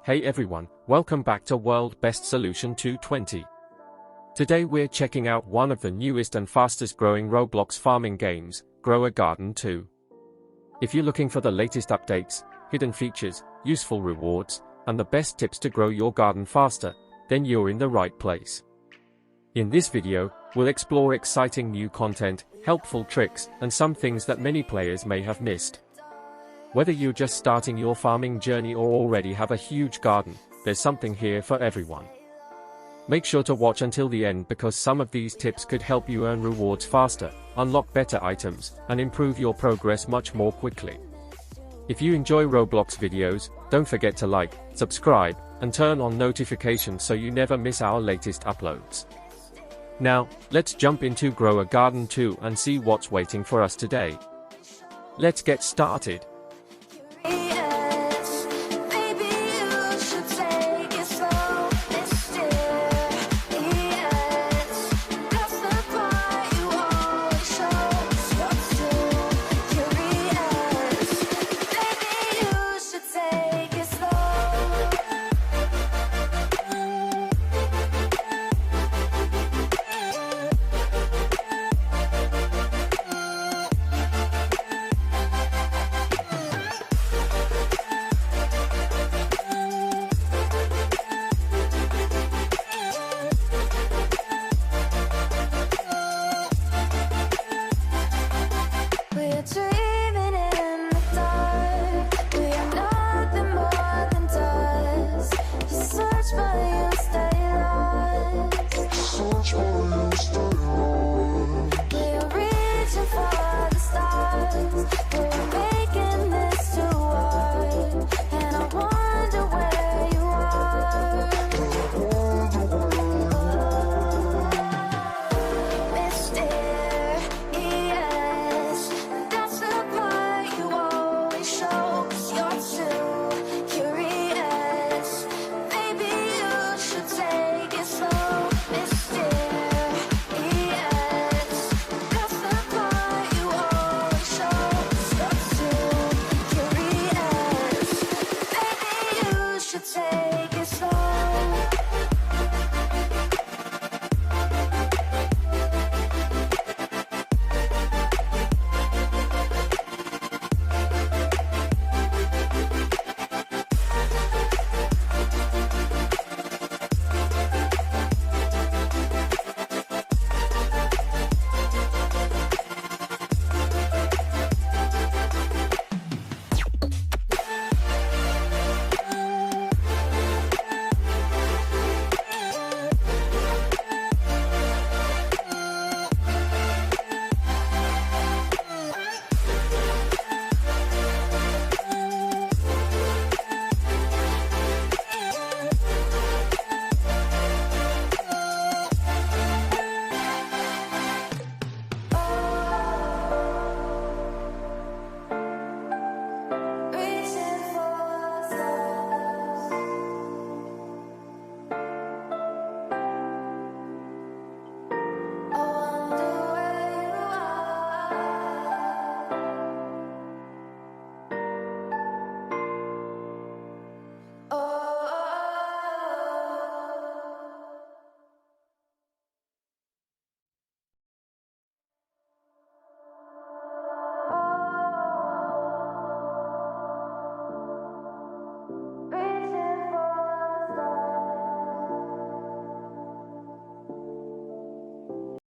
Hey everyone, welcome back to World Best Solution 220. Today we're checking out one of the newest and fastest growing Roblox farming games, Grow a Garden 2. If you're looking for the latest updates, hidden features, useful rewards, and the best tips to grow your garden faster, then you're in the right place. In this video, we'll explore exciting new content, helpful tricks, and some things that many players may have missed. Whether you're just starting your farming journey or already have a huge garden, there's something here for everyone. Make sure to watch until the end because some of these tips could help you earn rewards faster, unlock better items, and improve your progress much more quickly. If you enjoy Roblox videos, don't forget to like, subscribe, and turn on notifications so you never miss our latest uploads. Now, let's jump into Grow a Garden 2 and see what's waiting for us today. Let's get started.